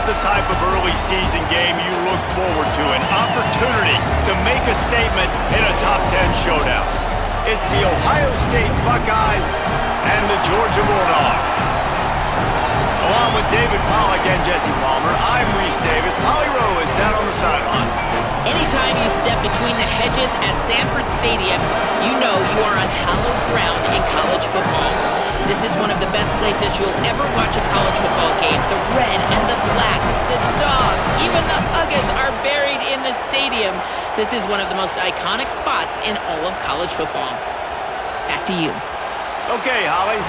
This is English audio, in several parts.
the type of early season game you look forward to, an opportunity to make a statement in a top 10 showdown. It's the Ohio State Buckeyes and the Georgia Bulldogs. Along with David Pollack and Jesse Palmer, I'm Reese Davis. Holly Rowe is down on the sideline. Anytime you step between the hedges at Sanford Stadium, you know you are on hallowed ground in college football. This is one of the best places you'll ever watch a college football game. The red and the black, the dogs, even the Uggas are buried in the stadium. This is one of the most iconic spots in all of college football. Back to you. Okay, Holly.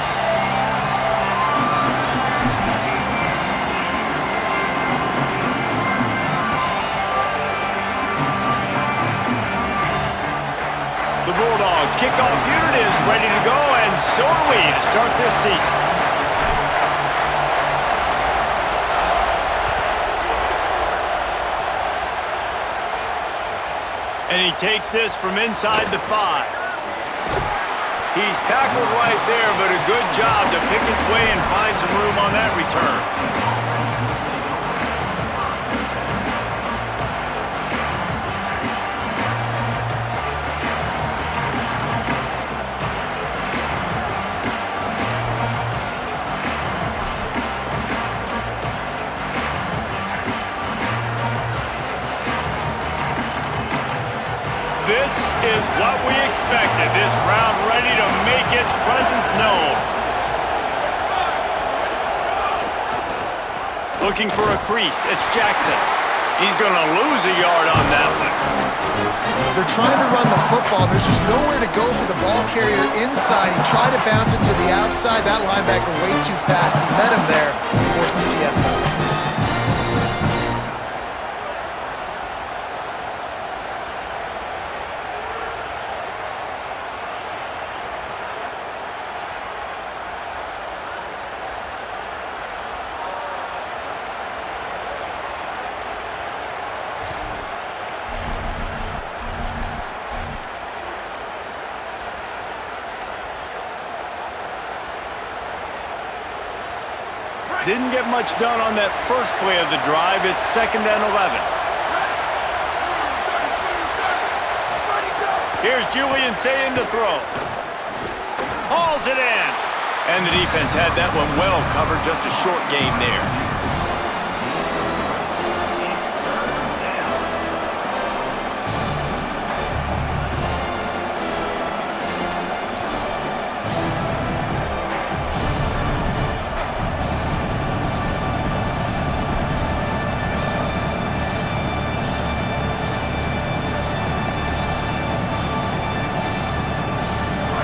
The Bulldogs kickoff unit is ready to go, and so are we to start this season. And he takes this from inside the 5. He's tackled right there, but a good job to pick his way and find some room on that return. This is what we expected. This crowd ready to make its presence known. Looking for a crease. It's Jackson. He's going to lose a yard on that one. They're trying to run the football. There's just nowhere to go for the ball carrier inside. He tried to bounce it to the outside. That linebacker way too fast. He met him there and forced the TFL. Didn't get much done on that first play of the drive. It's 2nd and 11. Here's Julian Sayin to throw. Hauls it in. And the defense had that one well covered. Just a short gain there.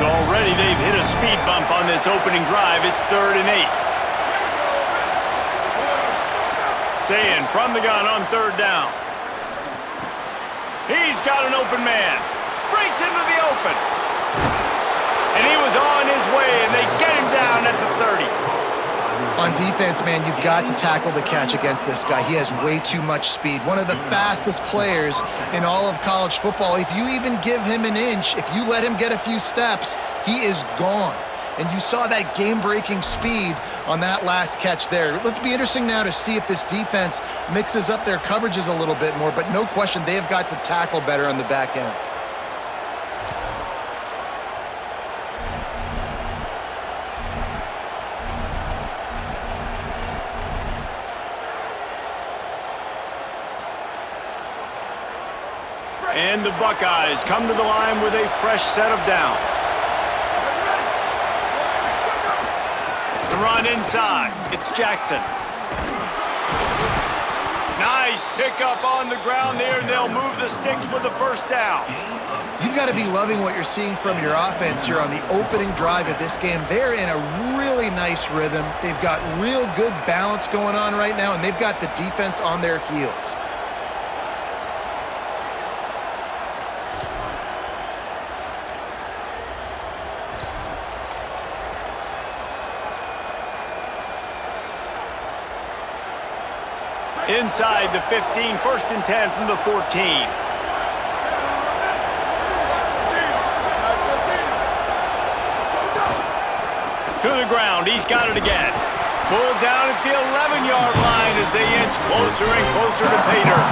Already they've hit a speed bump on this opening drive. It's 3rd and 8. Sayin from the gun on 3rd down. He's got an open man. Breaks into the open. And he was on his way, and they get him down at the 30. On defense, man, you've got to tackle the catch against this guy. He has way too much speed. One of the fastest players in all of college football. If you even give him an inch, if you let him get a few steps, he is gone. And you saw that game-breaking speed on that last catch there. Let's be interesting now to see if this defense mixes up their coverages a little bit more, but no question they have got to tackle better on the back end. And the Buckeyes come to the line with a fresh set of downs. The run inside. It's Jackson. Nice pickup on the ground there, and they'll move the sticks with the first down. You've got to be loving what you're seeing from your offense here on the opening drive of this game. They're in a really nice rhythm. They've got real good balance going on right now, and they've got the defense on their heels. Inside the 15, 1st and 10 from the 14. To the ground, he's got it again. Pulled down at the 11-yard line as they inch closer and closer to pay dirt.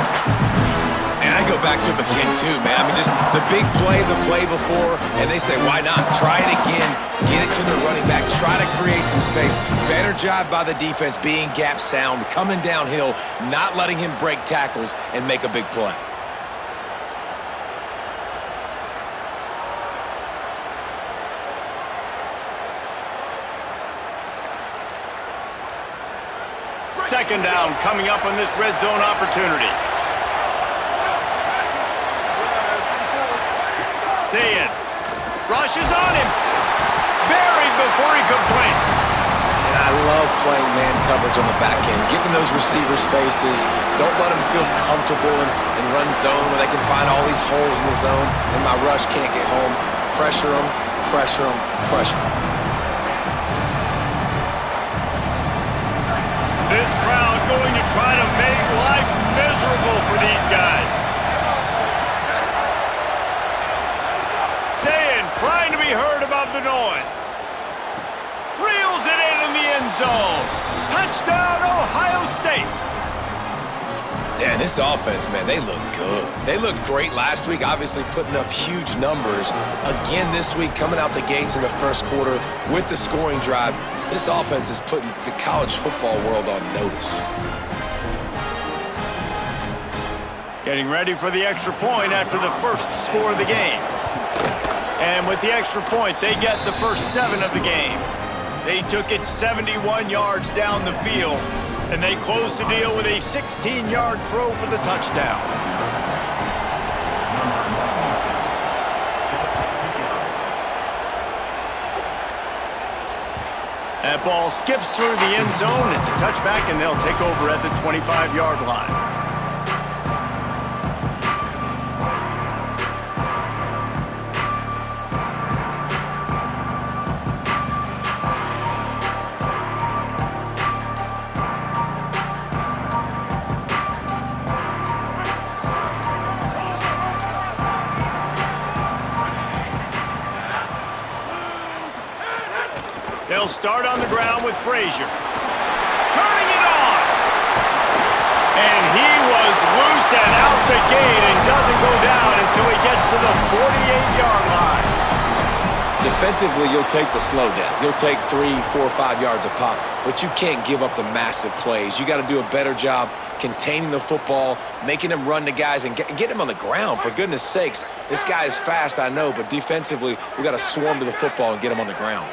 And I go back to him again, too, man. I mean, just the big play, the play before, and they say, why not? Try it again. Get it to the running back. Try to create some space. Better job by the defense being gap sound, coming downhill, not letting him break tackles and make a big play. Second down coming up on this red zone opportunity. Zayn rushes on him. Buried before he could blink. And I love playing man coverage on the back end, giving those receivers faces. Don't let them feel comfortable and run zone where they can find all these holes in the zone and my rush can't get home. Pressure them, pressure them, pressure them. This crowd going to try to make life miserable for these guys. Zayn trying to be heard above the noise. Reels it in the end zone. Touchdown, Ohio State. Yeah, this offense, man, they look good. They looked great last week, obviously putting up huge numbers. Again this week, coming out the gates in the first quarter with the scoring drive. This offense is putting the college football world on notice. Getting ready for the extra point after the first score of the game. And with the extra point, they get the first 7 of the game. They took it 71 yards down the field, and they closed the deal with a 16-yard throw for the touchdown. That ball skips through the end zone. It's a touchback, and they'll take over at the 25-yard line. They'll start on the ground with Frazier. Turning it on! And he was loose and out the gate and doesn't go down until he gets to the 48-yard line. Defensively, you'll take the slow death. You'll take 3, 4, 5 yards a pop, but you can't give up the massive plays. You got to do a better job containing the football, making him run to guys, and get him on the ground. For goodness sakes, this guy is fast, I know, but defensively, we got to swarm to the football and get him on the ground.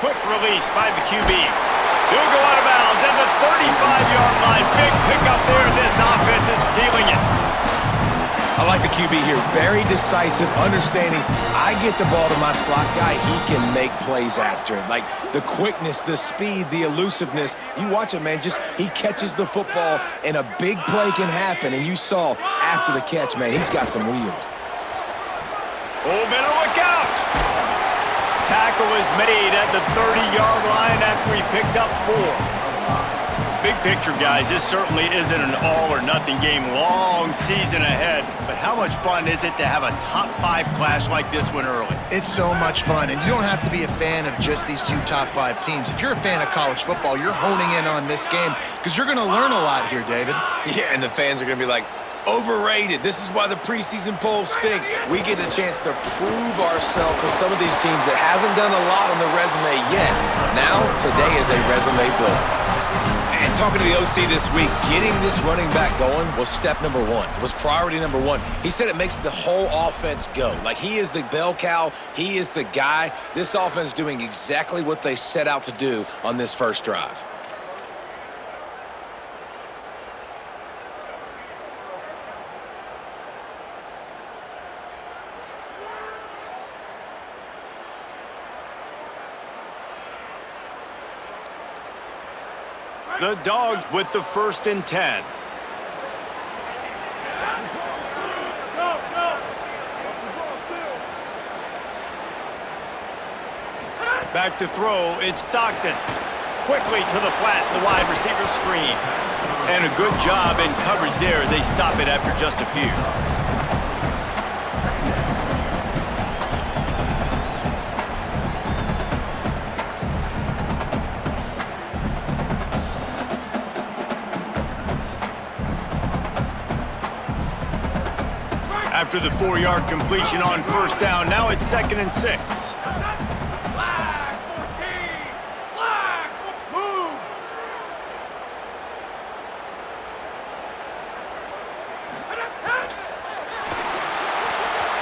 Quick release by the QB. He'll go out of bounds at the 35-yard line. Big pickup there. This offense is feeling it. I like the QB here. Very decisive, understanding I get the ball to my slot guy, he can make plays after it. Like the quickness, the speed, the elusiveness. You watch it, man. Just he catches the football and a big play can happen. And you saw after the catch, man, he's got some wheels. Oh, better look out. Tackle is made at the 30-yard line after he picked up 4. Big picture, guys, this certainly isn't an all-or-nothing game. Long season ahead, but how much fun is it to have a top-5 clash like this one early? It's so much fun, and you don't have to be a fan of just these 2 top-5 teams. If you're a fan of college football, you're honing in on this game because you're going to learn a lot here, David. Yeah, and the fans are going to be like, overrated. This is why the preseason polls stink. We get a chance to prove ourselves with some of these teams that hasn't done a lot on the resume yet. Now, today is a resume builder. And talking to the OC this week, getting this running back going was step number 1, was priority number 1. He said it makes the whole offense go. Like he is the bell cow, he is the guy. This offense doing exactly what they set out to do on this first drive. The Dogs with the 1st and 10. Back to throw, it's Stockton. Quickly to the flat, the wide receiver screen. And a good job in coverage there as they stop it after just a few. after the 4-yard completion on first down. Now it's 2nd and 6.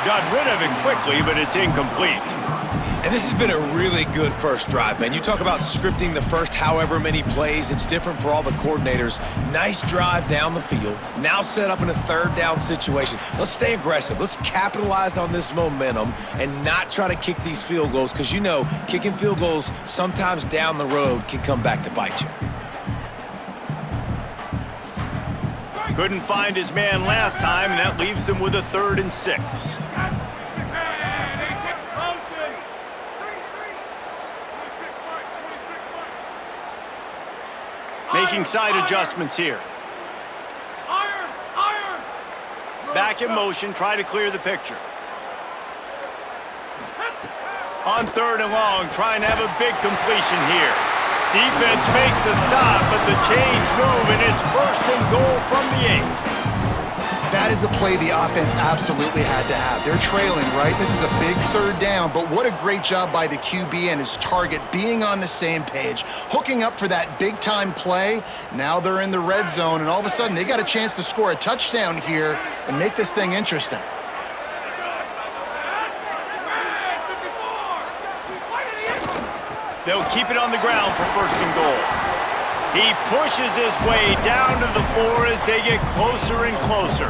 Got rid of it quickly, but it's incomplete. And this has been a really good first drive, man. You talk about scripting the first however many plays. It's different for all the coordinators. Nice drive down the field. Now set up in a 3rd down situation. Let's stay aggressive. Let's capitalize on this momentum and not try to kick these field goals because, you know, kicking field goals sometimes down the road can come back to bite you. Couldn't find his man last time, and that leaves him with a 3rd and 6. Making side adjustments here. Back in motion, try to clear the picture. On 3rd and long, trying to have a big completion here. Defense makes a stop, but the chains move, and it's 1st and goal from the 8. That is a play the offense absolutely had to have. They're trailing, right? This is a big 3rd down, but what a great job by the QB and his target being on the same page, hooking up for that big-time play. Now they're in the red zone, and all of a sudden they got a chance to score a touchdown here and make this thing interesting. They'll keep it on the ground for 1st and goal. He pushes his way down to the 4 as they get closer and closer.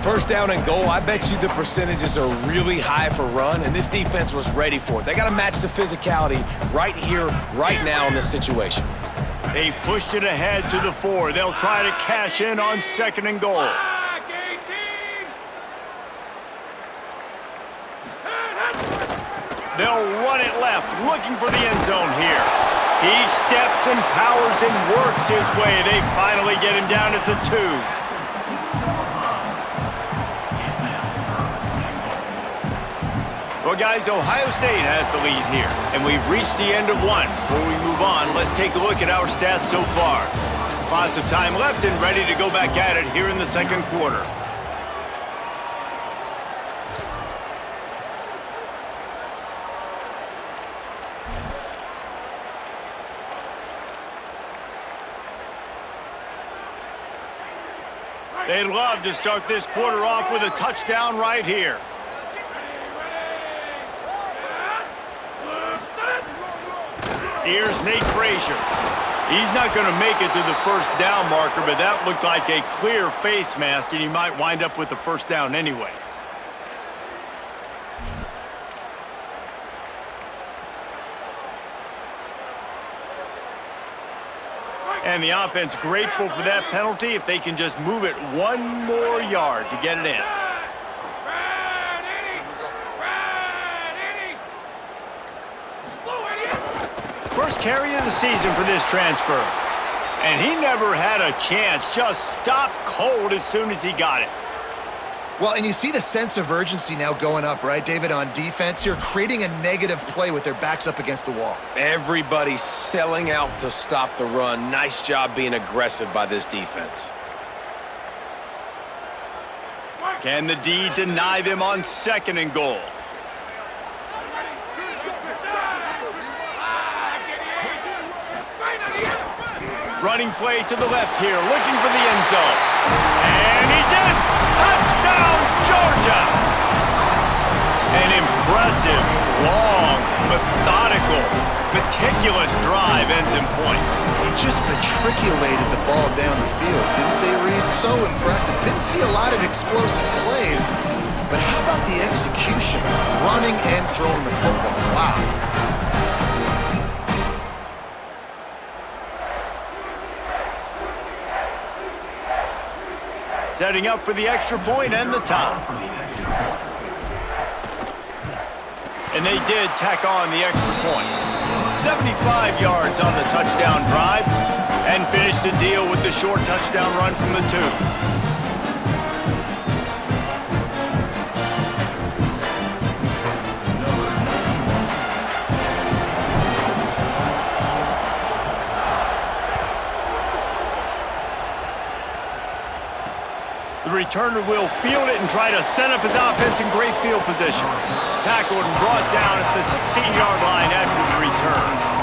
1st down and goal, I bet you the percentages are really high for run, and this defense was ready for it. They got to match the physicality right here, right now in this situation. They've pushed it ahead to the 4. They'll try to cash in on 2nd and goal. They'll run it left, looking for the end zone here. He steps and powers and works his way. They finally get him down at the 2. Well, guys, Ohio State has the lead here, and we've reached the end of one. Before we move on, let's take a look at our stats so far. Lots of time left and ready to go back at it here in the 2nd quarter. They'd love to start this quarter off with a touchdown right here. Here's Nate Frazier. He's not going to make it to the 1st down marker, but that looked like a clear face mask, and he might wind up with the 1st down anyway. And the offense grateful for that penalty if they can just move it 1 more yard to get it in. First carry of the season for this transfer. And he never had a chance, just stopped cold as soon as he got it. Well, and you see the sense of urgency now going up, right, David, on defense here, creating a negative play with their backs up against the wall. Everybody's selling out to stop the run. Nice job being aggressive by this defense. Can the D deny them on 2nd and goal? Running play to the left here, looking for the end zone. And he's in! Touchdown, Georgia! An impressive, long, methodical, meticulous drive ends in points. They just matriculated the ball down the field, didn't they, Reese? So impressive. Didn't see a lot of explosive plays, but how about the execution? Running and throwing the football. Wow. Setting up for the extra point and the tie. And they did tack on the extra point. 75 yards on the touchdown drive and finished the deal with the short touchdown run from the 2. The returner will field it and try to set up his offense in great field position. Tackled and brought down at the 16-yard line after the return.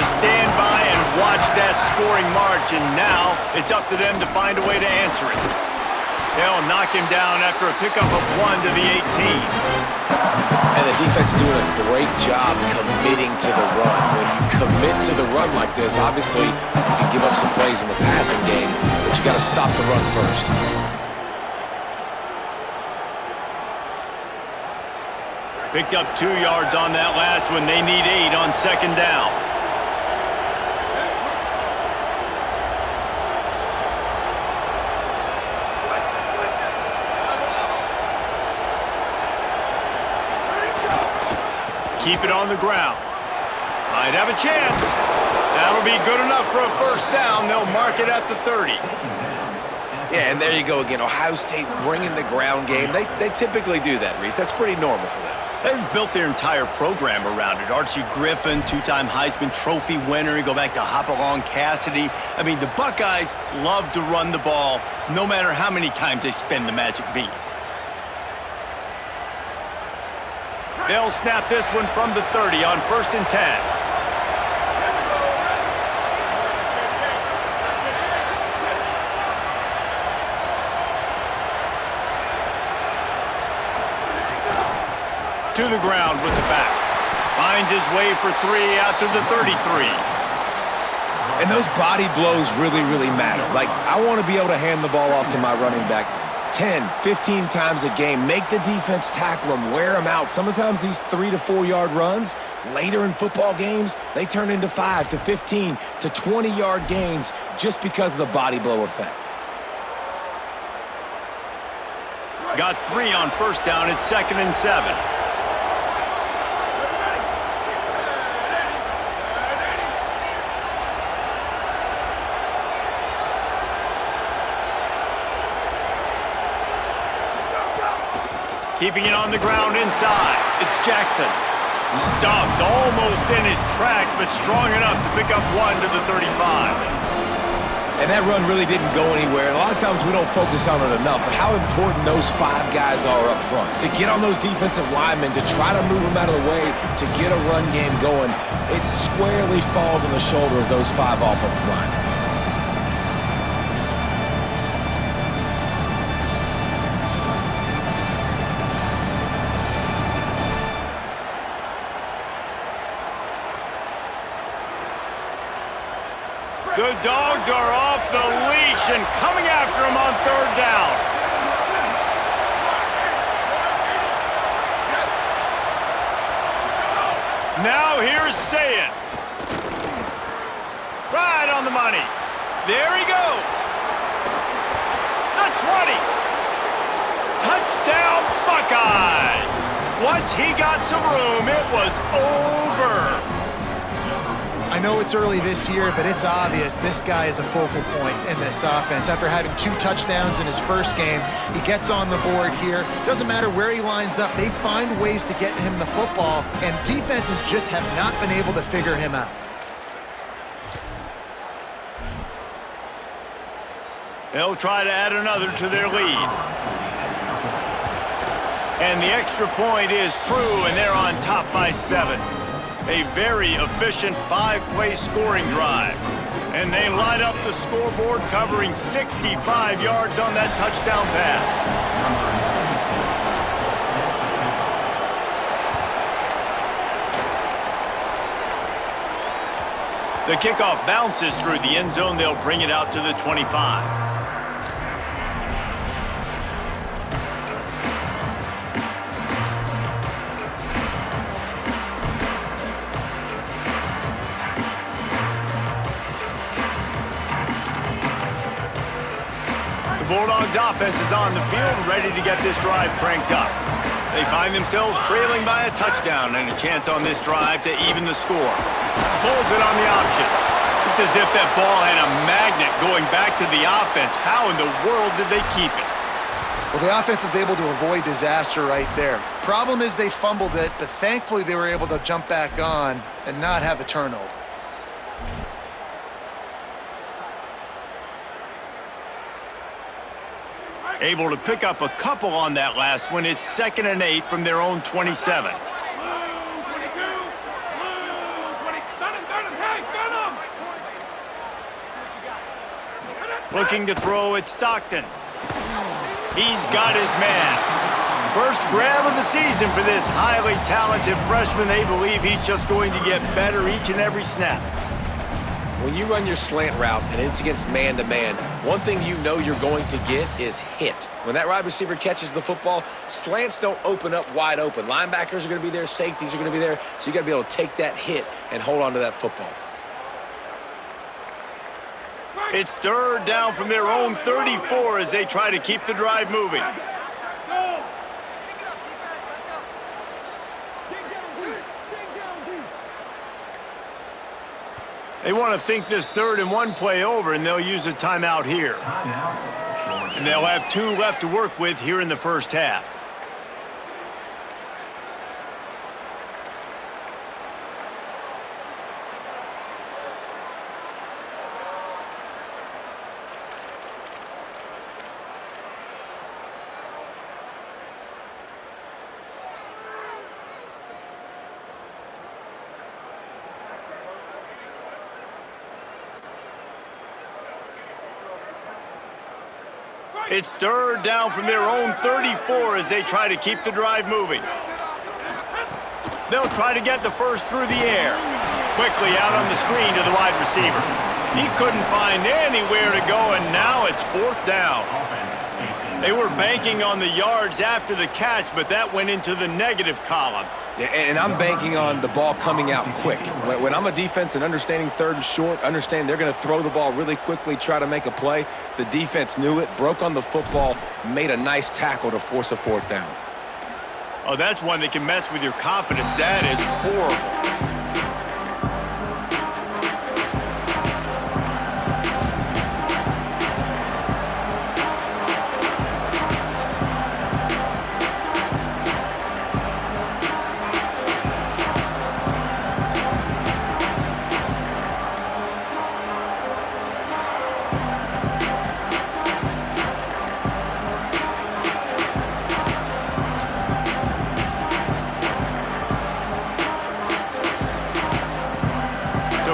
Stand by and watch that scoring march, and now it's up to them to find a way to answer it. They'll knock him down after a pickup of 1 to the 18. And the defense doing a great job committing to the run. When you commit to the run like this, obviously you can give up some plays in the passing game, but you got to stop the run first. Picked up 2 yards on that last one. They need 8 on second down. Keep it on the ground. Might have a chance. That'll be good enough for a first down. They'll mark it at the 30. Yeah, and there you go again. Ohio State bringing the ground game. They typically do that, Reese. That's pretty normal for them. They've built their entire program around it. Archie Griffin, 2-time Heisman Trophy winner. You go back to Hopalong Cassidy. I mean, the Buckeyes love to run the ball no matter how many times they spin the magic beat. They'll snap this one from the 30 on 1st and 10. To the ground with the back. Finds his way for 3 out to the 33. And those body blows really, really matter. Like, I want to be able to hand the ball off to my running back 10, 15 times a game. Make the defense tackle them, wear them out. Sometimes these 3 to 4 yard runs, later in football games, they turn into 5 to 15 to 20 yard gains just because of the body blow effect. Got 3 on first down. It's 2nd and 7. Keeping it on the ground inside. It's Jackson. Stuffed almost in his tracks, but strong enough to pick up 1 to the 35. And that run really didn't go anywhere. And a lot of times we don't focus on it enough, but how important those 5 guys are up front. To get on those defensive linemen, to try to move them out of the way, to get a run game going, it squarely falls on the shoulder of those 5 offensive linemen. The Dogs are off the leash and coming after him on 3rd down. Now here's Sayin. Right on the money. There he goes. The 20. Touchdown Buckeyes. Once he got some room, it was over. I know it's early this year, but it's obvious this guy is a focal point in this offense. After having 2 touchdowns in his first game, he gets on the board here. Doesn't matter where he lines up, they find ways to get him the football, and defenses just have not been able to figure him out. They'll try to add another to their lead. And the extra point is true, and they're on top by 7. A very efficient 5-play scoring drive. And they light up the scoreboard, covering 65 yards on that touchdown pass. The kickoff bounces through the end zone. They'll bring it out to the 25. The Bulldogs offense is on the field, ready to get this drive cranked up. They find themselves trailing by a touchdown and a chance on this drive to even the score. Pulls it on the option. It's as if that ball had a magnet going back to the offense. How in the world did they keep it? Well, the offense is able to avoid disaster right there. Problem is they fumbled it, but thankfully they were able to jump back on and not have a turnover. Able to pick up a couple on that last one. It's 2nd and 8 from their own 27. Looking to throw at Stockton. He's got his man. First grab of the season for this highly talented freshman. They believe he's just going to get better each and every snap. When you run your slant route and it's against man-to-man, one thing you know you're going to get is hit. When that wide receiver catches the football, slants don't open up wide open. Linebackers are going to be there, safeties are going to be there, so you got to be able to take that hit and hold on to that football. It's 3rd down from their own 34 as they try to keep the drive moving. They want to think this 3rd and 1 play over, and they'll use a timeout here. And they'll have 2 left to work with here in the first half. It's 3rd down from their own 34 as they try to keep the drive moving. They'll try to get the first through the air. Quickly out on the screen to the wide receiver. He couldn't find anywhere to go, and now it's 4th down. They were banking on the yards after the catch, but that went into the negative column. And I'm banking on the ball coming out quick. When I'm a defense and understanding 3rd and short, understanding they're going to throw the ball really quickly, try to make a play, the defense knew it, broke on the football, made a nice tackle to force a 4th down. Oh, that's one that can mess with your confidence. That is horrible.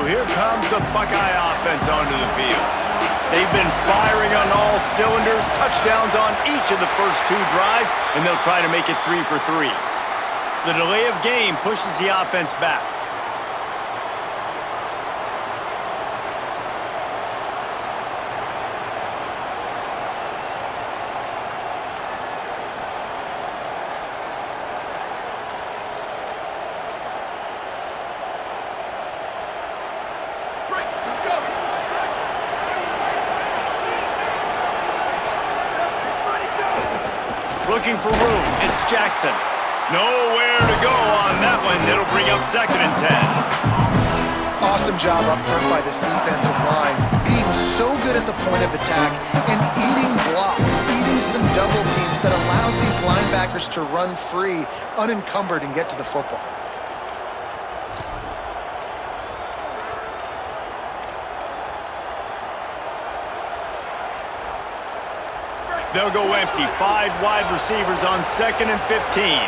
Here comes the Buckeye offense onto the field. They've been firing on all cylinders, touchdowns on each of the first 2 drives, and they'll try to make it 3 for 3. The delay of game pushes the offense back. Looking for room, it's Jackson. Nowhere to go on that one. It'll bring up 2nd and 10. Awesome job up front by this defensive line, being so good at the point of attack and eating blocks, eating some double teams that allows these linebackers to run free, unencumbered, and get to the football. They'll go empty. 5 wide receivers on 2nd and 15.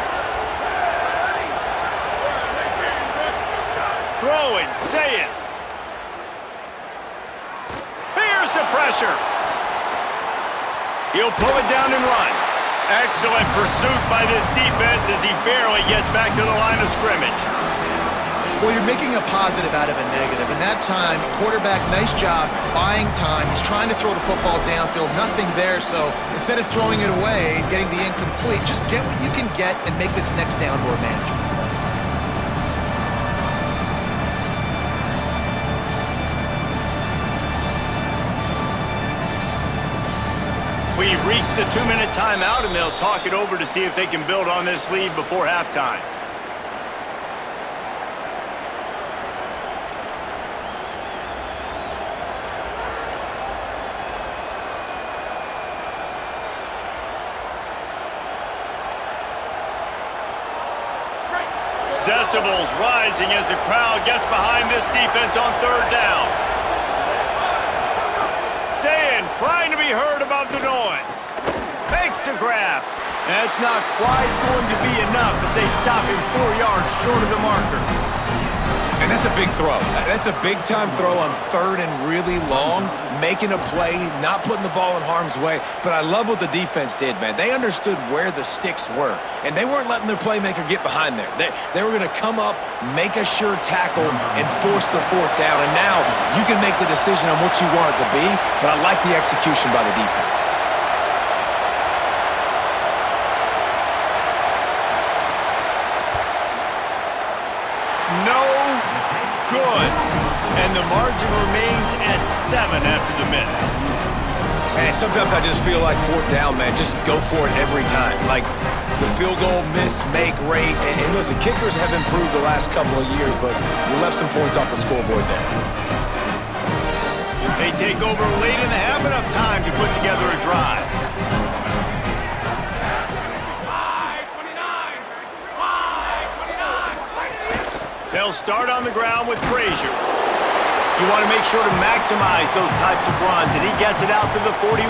Throwing, say it. Here's the pressure. He'll pull it down and run. Excellent pursuit by this defense as he barely gets back to the line of scrimmage. Well, you're making a positive out of a negative. And that time, quarterback, nice job, buying time. He's trying to throw the football downfield, nothing there. So instead of throwing it away and getting the incomplete, just get what you can get and make this next down more manageable. We've reached the 2-minute timeout, and they'll talk it over to see if they can build on this lead before halftime. Decibels rising as the crowd gets behind this defense on third down. Saying, trying to be heard above the noise. Makes the grab. That's not quite going to be enough as they stop him 4 yards short of the marker. And that's a big throw. That's a big-time throw on third and really long, making a play, not putting the ball in harm's way. But I love what the defense did, man. They understood where the sticks were, and they weren't letting their playmaker get behind there. They were going to come up, make a sure tackle, and force the fourth down. And now you can make the decision on what you want it to be, but I like the execution by the defense. No good. And the margin remains at 7 after the miss. And sometimes I just feel like fourth down, man, just go for it every time. Like the field goal, miss, make, rate. And listen, kickers have improved the last couple of years, but we left some points off the scoreboard there. They take over late in the half, enough time to put together a drive. They'll start on the ground with Frazier. You want to make sure to maximize those types of runs, and he gets it out to the 41.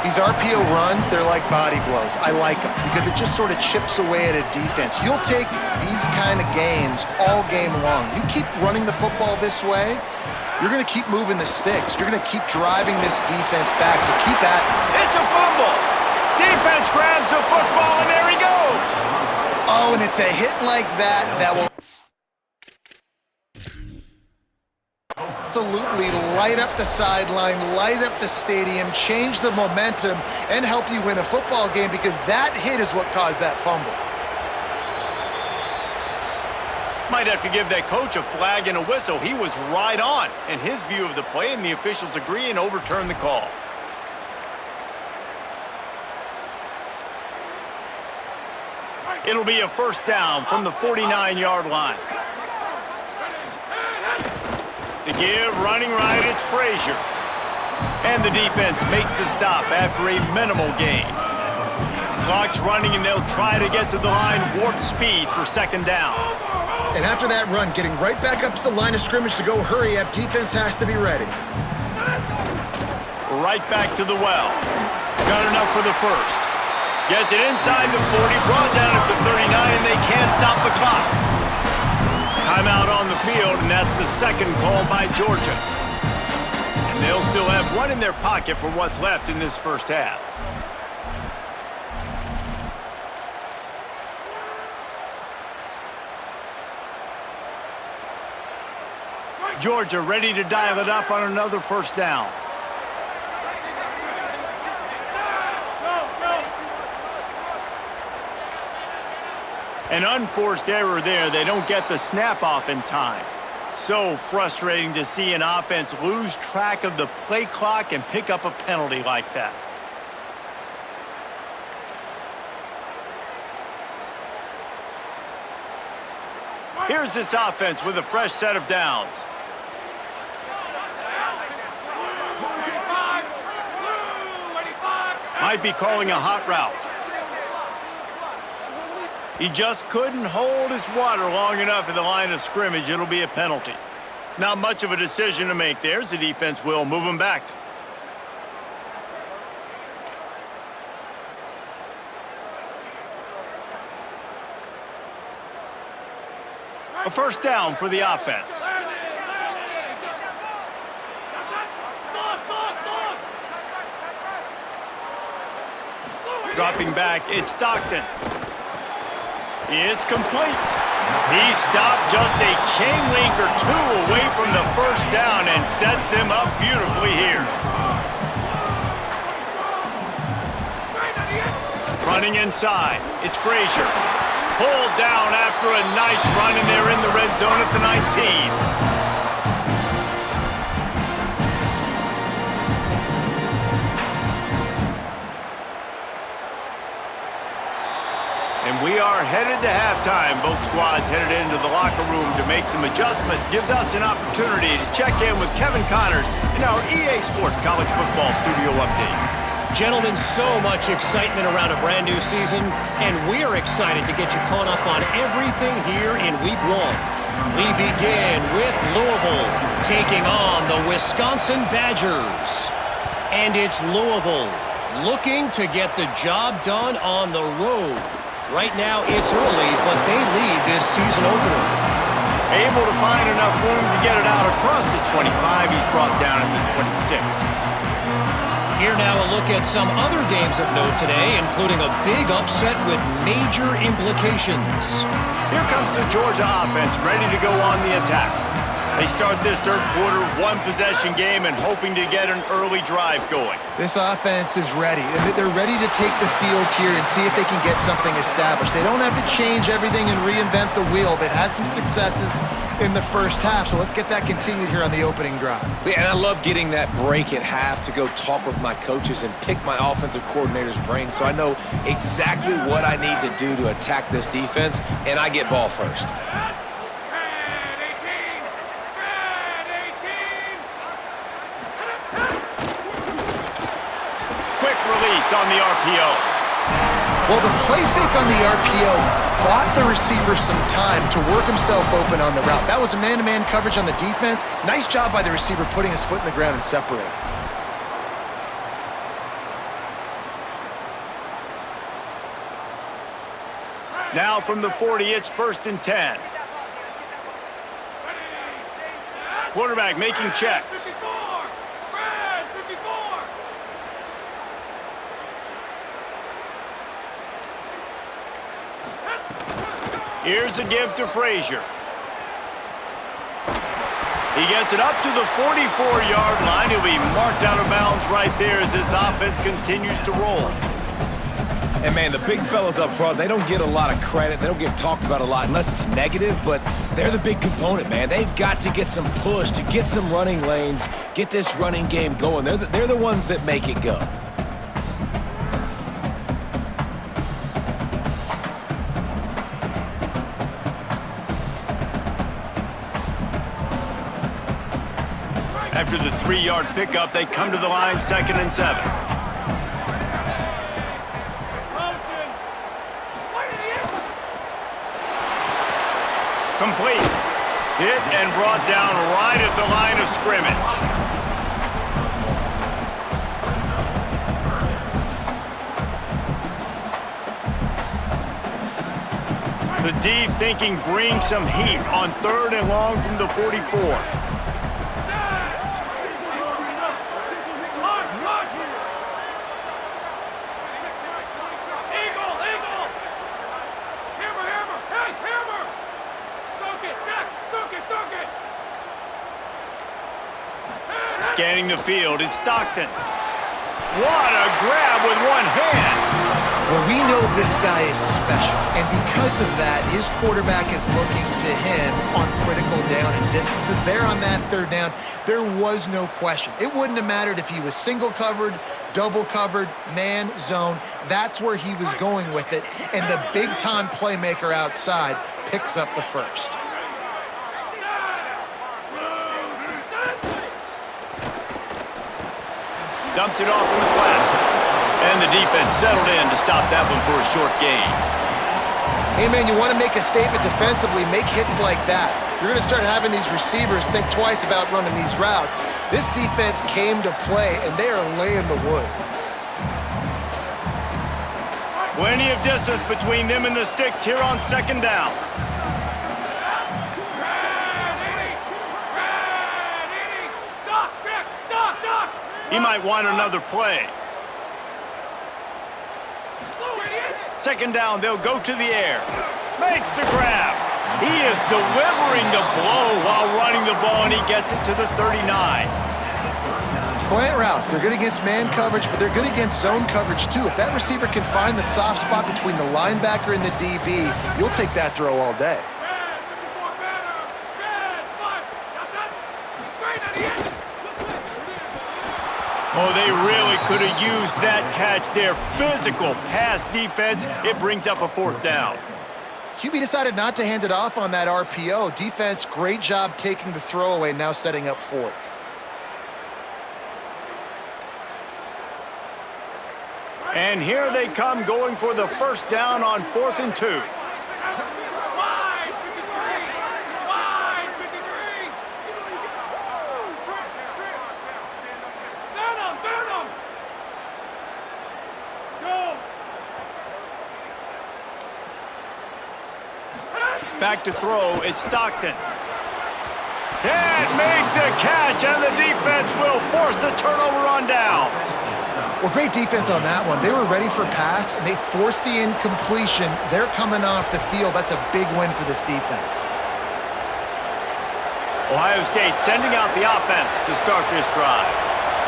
These RPO runs, they're like body blows. I like them because it just sort of chips away at a defense. You'll take these kind of gains all game long. You keep running the football this way, you're going to keep moving the sticks. You're going to keep driving this defense back, so keep at it. It's a fumble. Defense grabs the football, and there he goes. Oh, and it's a hit like that that will absolutely light up the sideline, light up the stadium, change the momentum, and help you win a football game because that hit is what caused that fumble. Might have to give that coach a flag and a whistle. He was right on in his view of the play, and the officials agree and overturn the call. It'll be a first down from the 49-yard line. The give, running right, it's Frazier. And the defense makes the stop after a minimal gain. Clock's running, and they'll try to get to the line, warp speed for second down. And after that run, getting right back up to the line of scrimmage to go hurry up, defense has to be ready. Right back to the well. Got enough for the first. Gets it inside the 40, brought down at the 39, and they can't stop the clock. Timeout on the field, and that's the second call by Georgia. And they'll still have one in their pocket for what's left in this first half. Georgia ready to dial it up on another first down. An unforced error there. They don't get the snap off in time. So frustrating to see an offense lose track of the play clock and pick up a penalty like that. Here's this offense with a fresh set of downs. Might be calling a hot route. He just couldn't hold his water long enough at the line of scrimmage. It'll be a penalty. Not much of a decision to make there, as the defense will move him back. A first down for the offense. Dropping back, it's Stockton. It's complete. He stopped just a chain link or two away from the first down and sets them up beautifully here. Running inside, it's Frazier. Pulled down after a nice run, and they're in the red zone at the 19. are headed to halftime. Both squads headed into the locker room to make some adjustments. Gives us an opportunity to check in with Kevin Connors in our EA Sports College Football Studio Update. Gentlemen, so much excitement around a brand new season, and we're excited to get you caught up on everything here in Week 1. We begin with Louisville taking on the Wisconsin Badgers. And it's Louisville looking to get the job done on the road. Right now, it's early, but they lead this season opener. Able to find enough room to get it out across the 25. He's brought down at the 26. Here now a look at some other games of note today, including a big upset with major implications. Here comes the Georgia offense, ready to go on the attack. They start this third quarter, one-possession game, and hoping to get an early drive going. This offense is ready, and they're ready to take the field here and see if they can get something established. They don't have to change everything and reinvent the wheel. They've had some successes in the first half, so let's get that continued here on the opening drive. Yeah, and I love getting that break at half to go talk with my coaches and pick my offensive coordinator's brain so I know exactly what I need to do to attack this defense, and I get ball first. On the RPO. Well, the play fake on the RPO bought the receiver some time to work himself open on the route. That was a man-to-man coverage on the defense. Nice job by the receiver putting his foot in the ground and separating. Now from the 40, it's 1st and 10. Quarterback making checks. Here's a give to Frazier. He gets it up to the 44-yard line. He'll be marked out of bounds right there as this offense continues to roll. And, man, the big fellas up front, they don't get a lot of credit. They don't get talked about a lot unless it's negative, but they're the big component, man. They've got to get some push, to get some running lanes, get this running game going. They're the ones that make it go. After the 3-yard pickup, they come to the line, 2nd and 7. Complete. Hit and brought down right at the line of scrimmage. The D thinking bring some heat on 3rd and long from the 44. Scanning the field, it's Stockton. What a grab with one hand. Well, we know this guy is special, and because of that, his quarterback is looking to him on critical down and distances. There on that 3rd down, there was no question. It wouldn't have mattered if he was single covered, double covered, man, zone. That's where he was going with it, and the big-time playmaker outside picks up the first. Dumps it off in the flats. And the defense settled in to stop that one for a short gain. Hey, man, you want to make a statement defensively, make hits like that. You're going to start having these receivers think twice about running these routes. This defense came to play, and they are laying the wood. Plenty of distance between them and the sticks here on 2nd down. He might want another play. 2nd down, they'll go to the air. Makes the grab. He is delivering the blow while running the ball, and he gets it to the 39. Slant routes, they're good against man coverage, but they're good against zone coverage too. If that receiver can find the soft spot between the linebacker and the DB, you'll take that throw all day. Oh, they really could have used that catch there. Physical pass defense. It brings up a 4th down. QB decided not to hand it off on that RPO. Defense, great job taking the throwaway, now setting up fourth. And here they come, going for the first down on 4th and 2. Back to throw, it's Stockton. Can't make the catch, and the defense will force a turnover on downs. Well, great defense on that one. They were ready for pass, and they forced the incompletion. They're coming off the field. That's a big win for this defense. Ohio State sending out the offense to start this drive.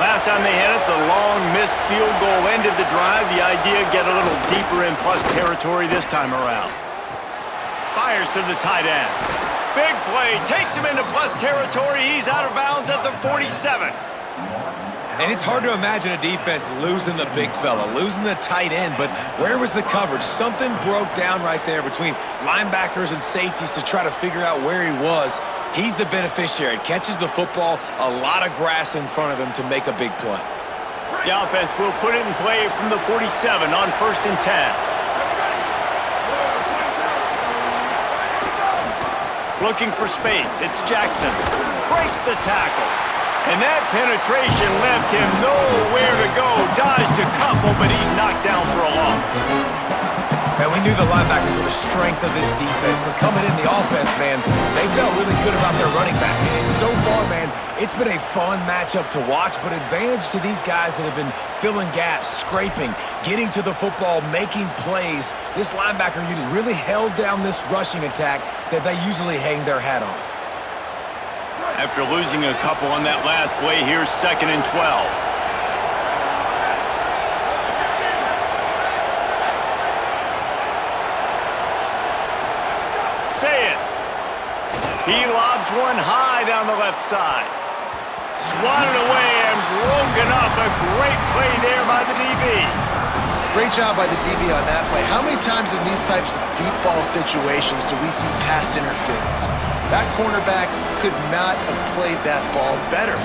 Last time they had it, the long missed field goal ended the drive. The idea, get a little deeper in plus territory this time around. Fires to the tight end. Big play, takes him into plus territory. He's out of bounds at the 47. And it's hard to imagine a defense losing the big fella, losing the tight end, but where was the coverage? Something broke down right there between linebackers and safeties to try to figure out where he was. He's the beneficiary. Catches the football, a lot of grass in front of him to make a big play. The offense will put it in play from the 47 on 1st and 10. Looking for space, it's Jackson. Breaks the tackle. And that penetration left him nowhere to go. Dodged a couple, but he's knocked down for a loss. And we knew the linebackers were the strength of this defense, but coming in the offense, man, they felt really good about their running back. And so far, man, it's been a fun matchup to watch, but advantage to these guys that have been filling gaps, scraping, getting to the football, making plays. This linebacker unit really held down this rushing attack that they usually hang their hat on. After losing a couple on that last play, here's 2nd and 12. Say it. He lobs one high down the left side. Swatted away and broken up. A great play there by the DB. Great job by the DB on that play. How many times in these types of deep ball situations do we see pass interference? That cornerback could not have played that ball better.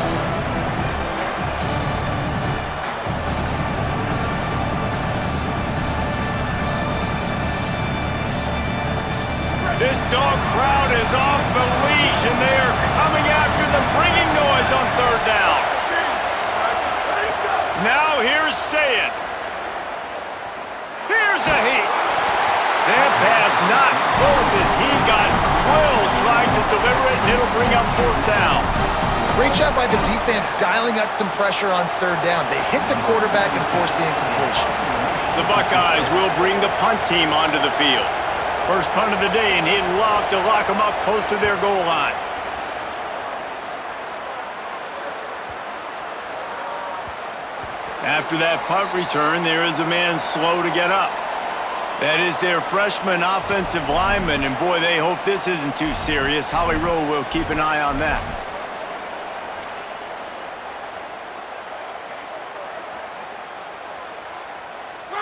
This dog crowd is off the leash, and they are coming after them, bringing noise on 3rd down. Now here's Sayed. Here's a heat. That pass not close as he got drilled trying to deliver it, and it'll bring up 4th down. Great job by the defense dialing up some pressure on 3rd down. They hit the quarterback and forced the incompletion. The Buckeyes will bring the punt team onto the field. First punt of the day, and he'd love to lock them up close to their goal line. After that punt return, there is a man slow to get up. That is their freshman offensive lineman, and boy, they hope this isn't too serious. Holly Rowe will keep an eye on that.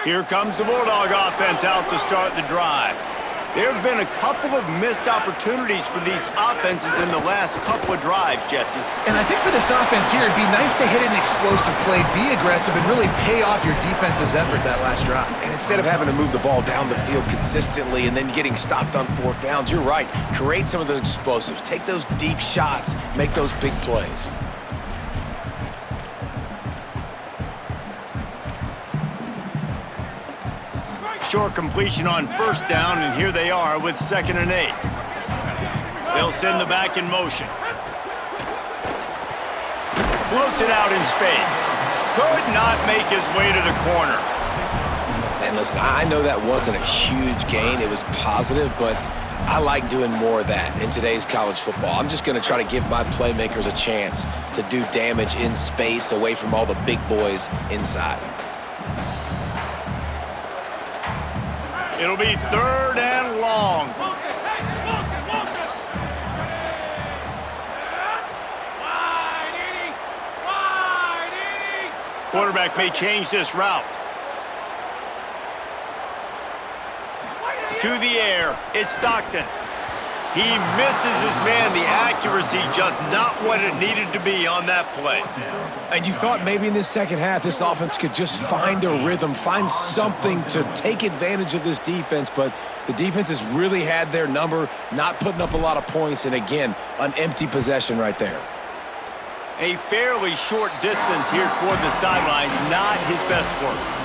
Here comes the Bulldog offense out to start the drive. There have been a couple of missed opportunities for these offenses in the last couple of drives, Jesse. And I think for this offense here, it'd be nice to hit an explosive play, be aggressive, and really pay off your defense's effort that last drive. And instead of having to move the ball down the field consistently and then getting stopped on 4th downs, you're right. Create some of those explosives. Take those deep shots. Make those big plays. Short completion on 1st down, and here they are with 2nd and 8. They'll send the back in motion. Floats it out in space. Could not make his way to the corner. And listen, I know that wasn't a huge gain. It was positive, but I like doing more of that in today's college football. I'm just going to try to give my playmakers a chance to do damage in space away from all the big boys inside. It'll be 3rd and long. Quarterback may change this route. to the air. It's Stockton. He misses his man. The accuracy just not what it needed to be on that play. And you thought maybe in this second half this offense could just find a rhythm, find something to take advantage of this defense, but the defense has really had their number, not putting up a lot of points, and again, an empty possession right there. A fairly short distance here toward the sidelines, not his best work.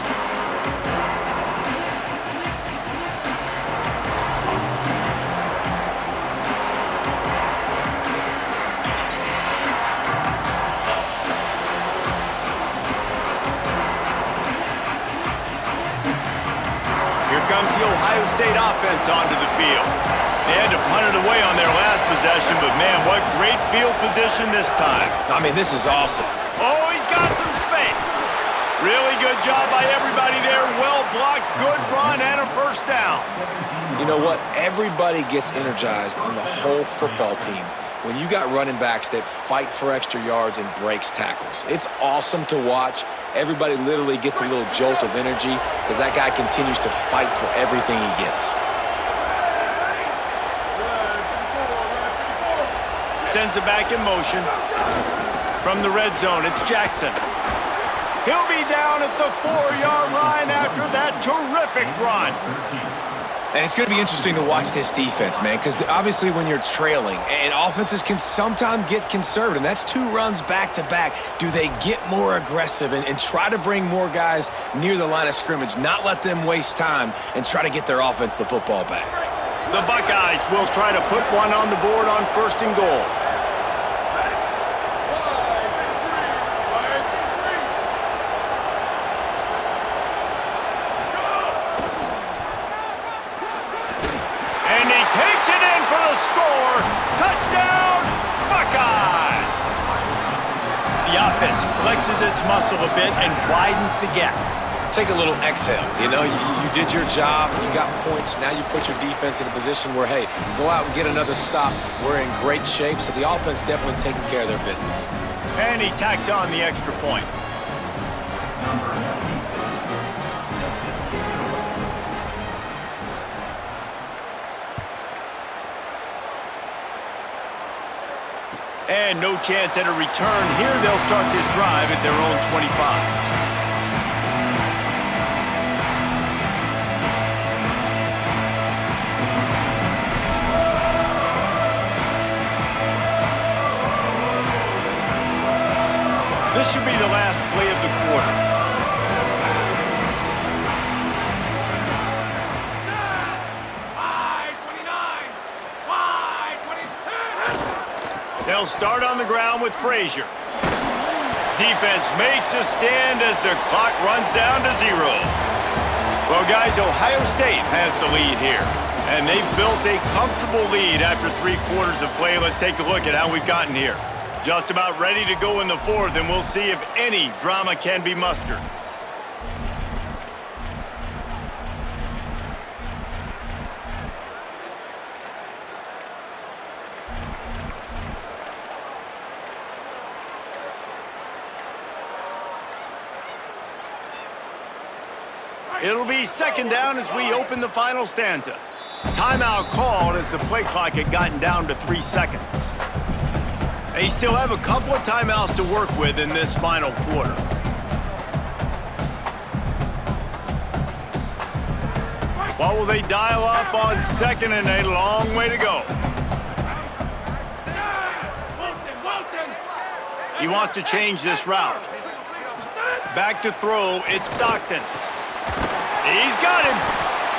Comes the Ohio State offense onto the field. They had to punt it away on their last possession, but man, what great field position this time. I mean, this is awesome. Oh, he's got some space. Really good job by everybody there. Well blocked, good run, and a first down. You know what? Everybody gets energized on the whole football team when you got running backs that fight for extra yards and breaks tackles. It's awesome to watch. Everybody literally gets a little jolt of energy because that guy continues to fight for everything he gets. Sends it back in motion. From the red zone, it's Jackson. He'll be down at the 4-yard line after that terrific run. And it's going to be interesting to watch this defense, man, because obviously when you're trailing, and offenses can sometimes get conservative. That's 2 runs back-to-back. Do they get more aggressive and try to bring more guys near the line of scrimmage, not let them waste time, and try to get their offense the football back? The Buckeyes will try to put one on the board on 1st and goal. Takes it in for the score. Touchdown, Buckeye! The offense flexes its muscle a bit and widens the gap. Take a little exhale. You know, you did your job. You got points. Now you put your defense in a position where, hey, go out and get another stop. We're in great shape, so the offense definitely taking care of their business. And he tacks on the extra point. And no chance at a return here. They'll start this drive at their own 25. This should be the last play of the quarter. They'll start on the ground with Frazier. Defense makes a stand as the clock runs down to 0. Well, guys, Ohio State has the lead here. And they've built a comfortable lead after 3 quarters of play. Let's take a look at how we've gotten here. Just about ready to go in the 4th, and we'll see if any drama can be mustered. It'll be 2nd down as we open the final stanza. Timeout called as the play clock had gotten down to 3 seconds. They still have a couple of timeouts to work with in this final quarter. What will they dial up on 2nd and a long way to go? He wants to change this route. Back to throw, it's Stockton. He's got him.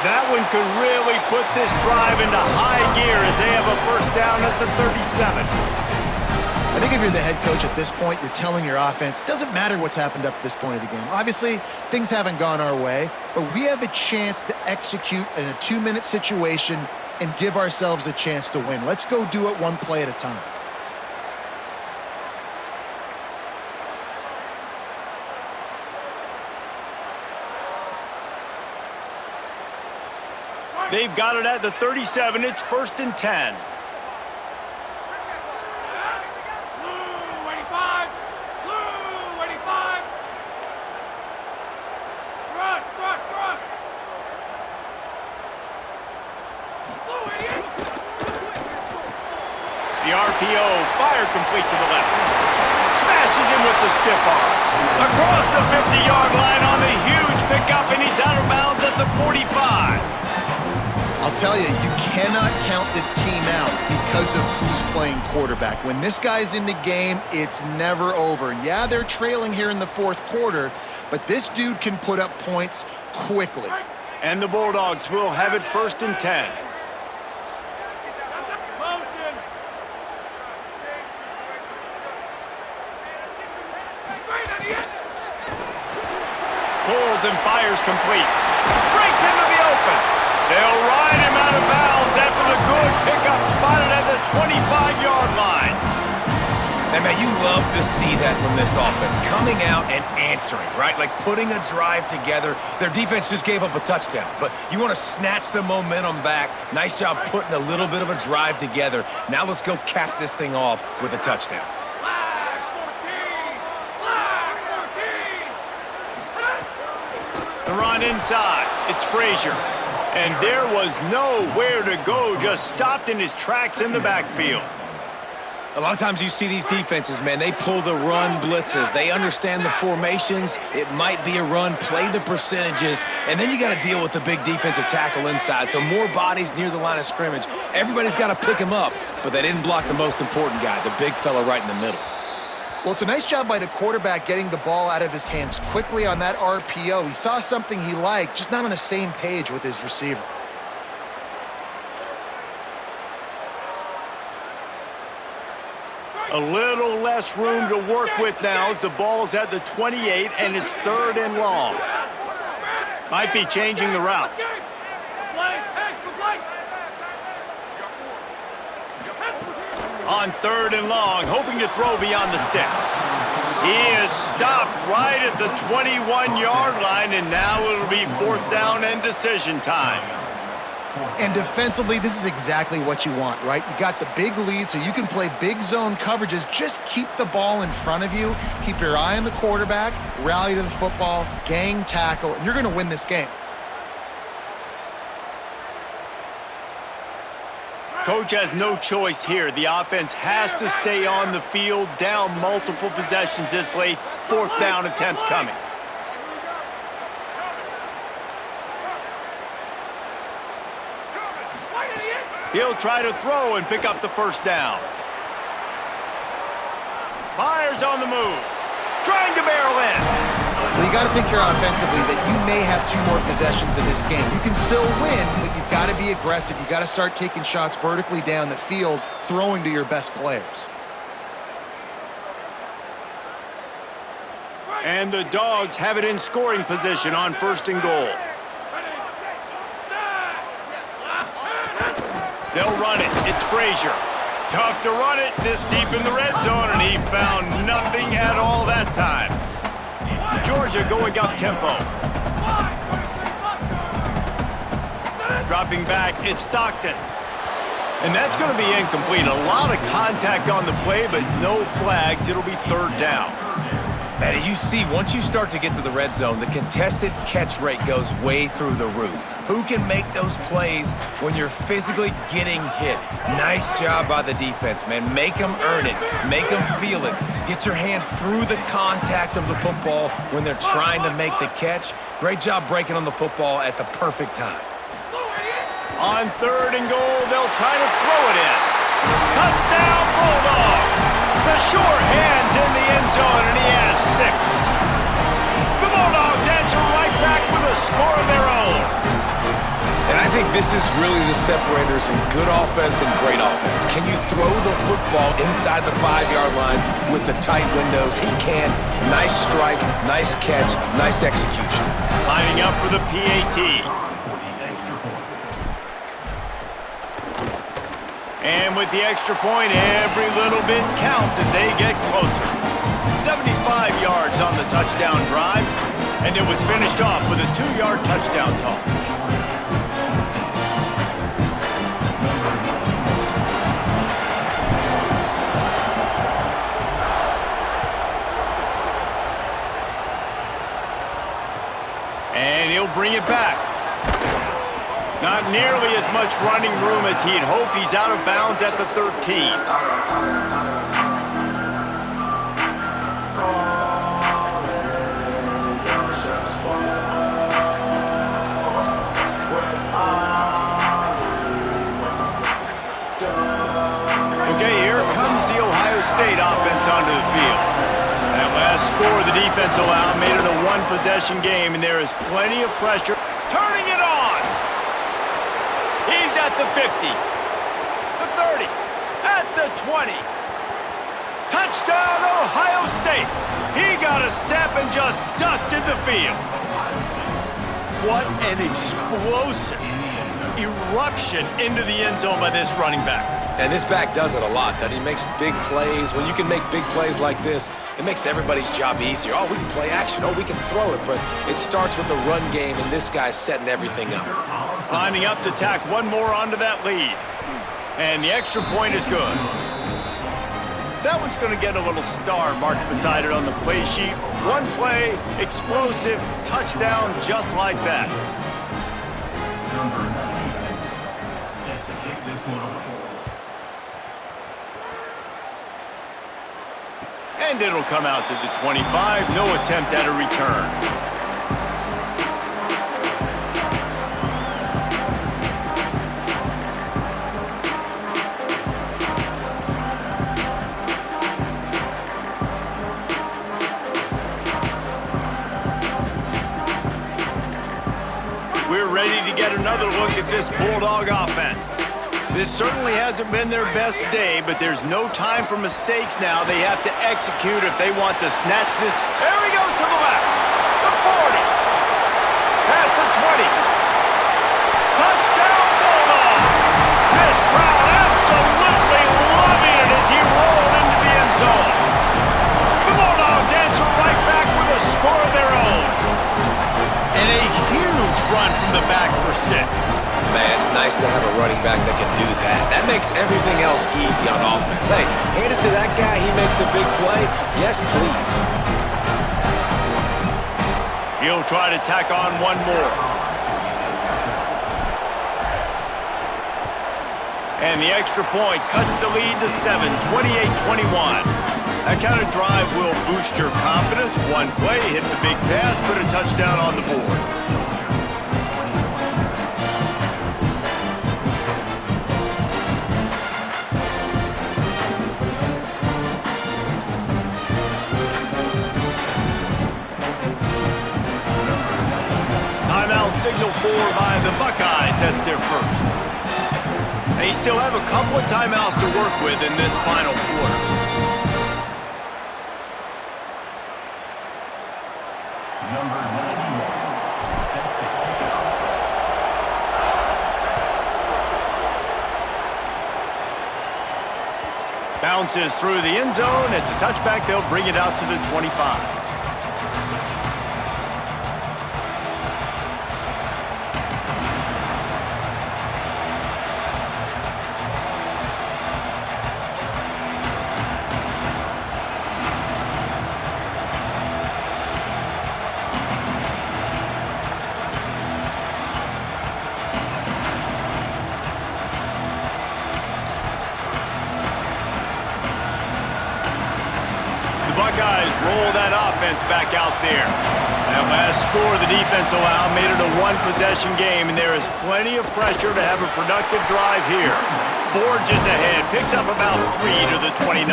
That one could really put this drive into high gear as they have a 1st down at the 37. I think if you're the head coach at this point, you're telling your offense, it doesn't matter what's happened up to this point of the game. Obviously, things haven't gone our way, but we have a chance to execute in a 2-minute situation and give ourselves a chance to win. Let's go do it one play at a time. They've got it at the 37. It's 1st and 10. RPO, fire complete to the left. Smashes him with the stiff arm. Across the 50-yard line on the huge pickup, and he's out of bounds at the 45. I'll tell you, you cannot count this team out because of who's playing quarterback. When this guy's in the game, it's never over. Yeah, they're trailing here in the fourth quarter, but this dude can put up points quickly. And the Bulldogs will have it 1st and 10. Pulls and fires complete. Breaks into the open. They'll ride him out of bounds after the good pickup spotted at the 25-yard line. And man, you love to see that from this offense. Coming out and answering, right? Like putting a drive together. Their defense just gave up a touchdown, but you want to snatch the momentum back. Nice job putting a little bit of a drive together. Now let's go cap this thing off with a touchdown. The run inside. It's Frazier. And there was nowhere to go, just stopped in his tracks in the backfield. A lot of times you see these defenses, man, they pull the run blitzes. They understand the formations. It might be a run, play the percentages, and then you got to deal with the big defensive tackle inside. So more bodies near the line of scrimmage. Everybody's got to pick him up, but they didn't block the most important guy, the big fella right in the middle. Well, it's a nice job by the quarterback getting the ball out of his hands quickly on that RPO. He saw something he liked, just not on the same page with his receiver. A little less room to work with now as the ball's at the 28 and it's 3rd and long. Might be changing the route. On 3rd and long, hoping to throw beyond the sticks. He is stopped right at the 21-yard line, and now it'll be 4th down and decision time. And defensively, this is exactly what you want, right? You got the big lead, so you can play big zone coverages. Just keep the ball in front of you. Keep your eye on the quarterback, rally to the football, gang tackle, and you're going to win this game. Coach has no choice here. The offense has to stay on the field, down multiple possessions this late. 4th down attempt coming. He'll try to throw and pick up the 1st down. Fires on the move. Trying to barrel in. Well, you got to think here offensively that you may have 2 more possessions in this game. You can still win, but you've got to be aggressive. You got to start taking shots vertically down the field, throwing to your best players. And the Dogs have it in scoring position on 1st and goal. They'll run it. It's Frazier. Tough to run it this deep in the red zone, and he found nothing at all that time. Georgia going up tempo. Dropping back, it's Stockton. And that's going to be incomplete. A lot of contact on the play, but no flags. It'll be 3rd down. Man, you see, once you start to get to the red zone, the contested catch rate goes way through the roof. Who can make those plays when you're physically getting hit? Nice job by the defense, man. Make them earn it. Make them feel it. Get your hands through the contact of the football when they're trying to make the catch. Great job breaking on the football at the perfect time. On 3rd and goal, they'll try to throw it in. Touchdown, Bulldogs! The sure hand's in the end zone, and he has 6. The Bulldogs answer right back with a score of their own. And I think this is really the separators in good offense and great offense. Can you throw the football inside the 5-yard line with the tight windows? He can. Nice strike, nice catch, nice execution. Lining up for the PAT. And with the extra point, every little bit counts as they get closer. 75 yards on the touchdown drive, and it was finished off with a 2-yard touchdown toss. And he'll bring it back. Not nearly as much running room as he'd hoped. He's out of bounds at the 13. Okay, here comes the Ohio State offense onto the field. That last score the defense allowed made it a one-possession game, and there is plenty of pressure. Turning it on! He's at the 50, the 30, at the 20. Touchdown, Ohio State! He got a step and just dusted the field. What an explosive eruption into the end zone by this running back. And this back does it a lot, that he makes big plays. When you can make big plays like this, it makes everybody's job easier. Oh, we can play action. Oh, we can throw it. But it starts with the run game, and this guy's setting everything up. Lining up to tack one more onto that lead. And the extra point is good. That one's going to get a little star marked beside it on the play sheet. One play, explosive, touchdown, just like that. Number 96, set to kick this one off. And it'll come out to the 25. No attempt at a return. We're ready to get another look at this Bulldog offense. This certainly hasn't been their best day, but there's no time for mistakes now. They have to execute if they want to snatch this. There he goes to the left. The 40. Past the 20. Touchdown, Bulldog. This crowd absolutely loving it as he rolled into the end zone. The Bulldogs answer right back with a score of their own. And a huge run from the back for 6. Man, it's nice to have a running back that can do that. That makes everything else easy on offense. Hey, hand it to that guy, he makes a big play. Yes, please. He'll try to tack on one more. And the extra point cuts the lead to 7, 28-21. That kind of drive will boost your confidence. One play, hit the big pass, put a touchdown on the board. Signal for by the Buckeyes. That's their first. They still have a couple of timeouts to work with in this final quarter. Number 91, set to kick it off. Bounces through the end zone. It's a touchback. They'll bring it out to the 25. Buckeyes roll that offense back out there. That last score the defense allowed made it a one-possession game, and there is plenty of pressure to have a productive drive here. Forges ahead, picks up about 3 to the 29.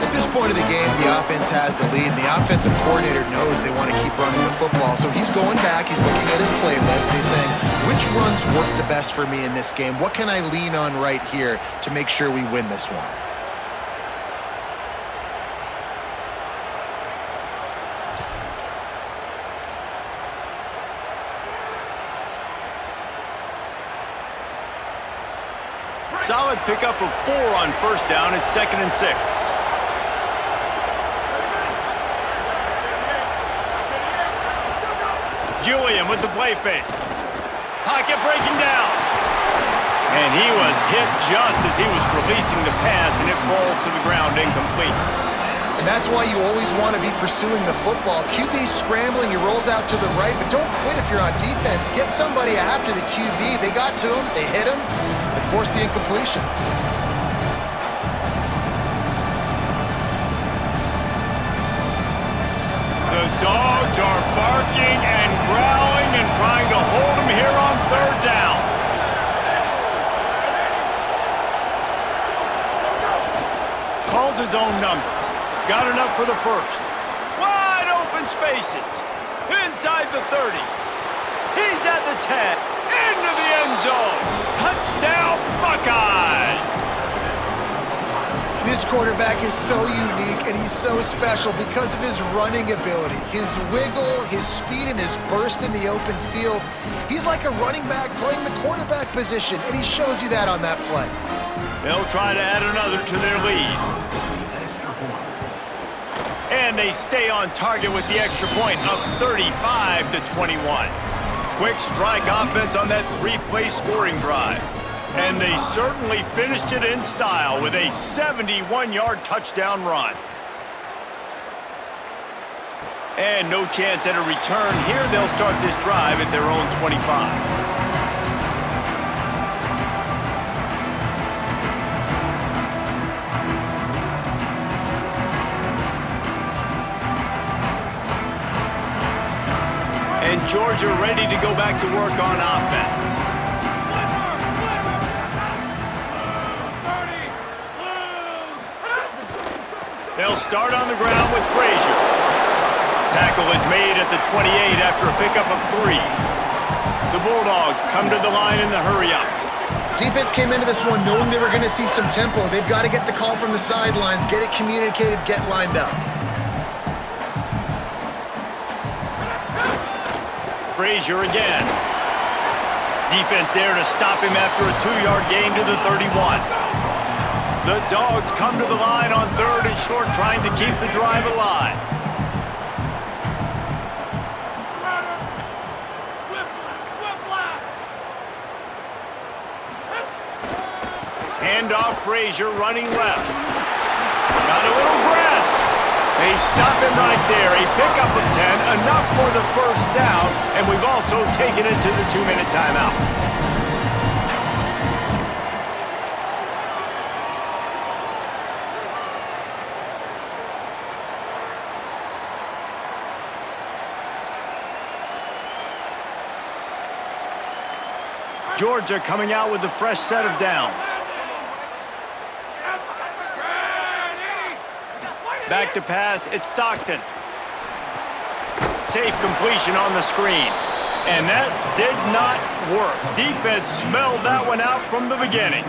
At this point of the game, the offense has the lead, and the offensive coordinator knows they want to keep running the football. So he's going back, he's looking at his playlist, and he's saying, which runs work the best for me in this game? What can I lean on right here to make sure we win this one? Solid pickup of 4 on first down. It's 2nd and 6. Julian with the play fake. Pocket breaking down. And he was hit just as he was releasing the pass, and it falls to the ground incomplete. And that's why you always want to be pursuing the football. QB's scrambling, he rolls out to the right, but don't quit if you're on defense. Get somebody after the QB. They got to him, they hit him, and forced the incompletion. The Dogs are barking and growling and trying to hold him here on third down. Calls his own number. Got enough for the first. Wide open spaces. Inside the 30. He's at the 10. Into the end zone. Touchdown, Buckeyes! This quarterback is so unique and he's so special because of his running ability, his wiggle, his speed, and his burst in the open field. He's like a running back playing the quarterback position, and he shows you that on that play. They'll try to add another to their lead. And they stay on target with the extra point, up 35-21. Quick strike offense on that three-play scoring drive. And they certainly finished it in style with a 71-yard touchdown run. And no chance at a return here. They'll start this drive at their own 25. And Georgia ready to go back to work on offense. They'll start on the ground with Frazier. Tackle is made at the 28 after a pickup of 3. The Bulldogs come to the line in the hurry-up. Defense came into this one knowing they were going to see some tempo. They've got to get the call from the sidelines, get it communicated, get lined up. Frazier again. Defense there to stop him after a 2-yard gain to the 31. The Dogs come to the line on third and short, trying to keep the drive alive. Handoff, Frazier running left. Got a little grass. They stop him right there. A pickup of 10, enough for the first down, and we've also taken it to the 2-minute timeout. Georgia coming out with a fresh set of downs. Back to pass, it's Stockton. Safe completion on the screen. And that did not work. Defense smelled that one out from the beginning.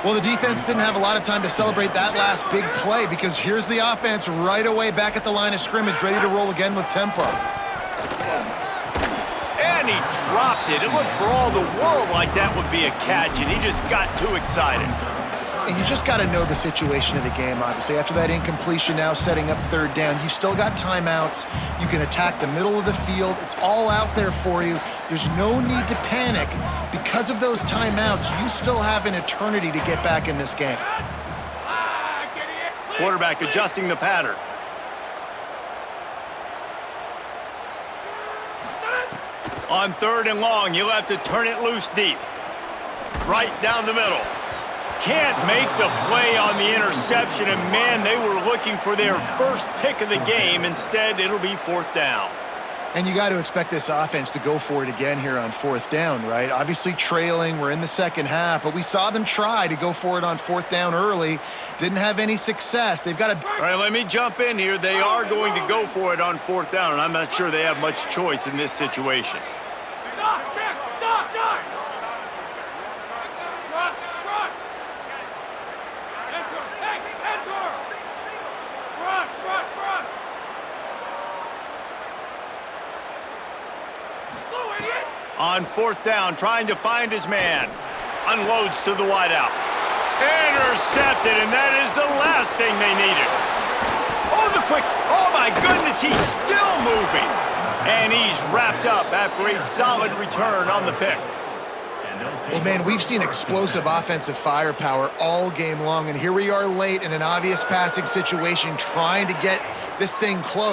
Well, the defense didn't have a lot of time to celebrate that last big play because here's the offense right away back at the line of scrimmage, ready to roll again with tempo. And he dropped it. It looked for all the world like that would be a catch, and he just got too excited. And you just got to know the situation of the game, obviously. After that incompletion now setting up third down, you've still got timeouts. You can attack the middle of the field. It's all out there for you. There's no need to panic. Because of those timeouts, you still have an eternity to get back in this game. Quarterback adjusting the pattern. On third and long, you'll have to turn it loose deep. Right down the middle. Can't make the play on the interception, and man, they were looking for their first pick of the game. Instead, it'll be fourth down. And you got to expect this offense to go for it again here on fourth down, right? Obviously trailing, we're in the second half, but we saw them try to go for it on fourth down early. Didn't have any success. They've got to... All right, let me jump in here. They are going to go for it on fourth down, and I'm not sure they have much choice in this situation. On fourth down, trying to find his man. Unloads to the wideout. Intercepted, and that is the last thing they needed. Oh, the quick. Oh, my goodness, he's still moving. And he's wrapped up after a solid return on the pick. Well, man, we've seen explosive offensive firepower all game long, and here we are late in an obvious passing situation trying to get this thing closed.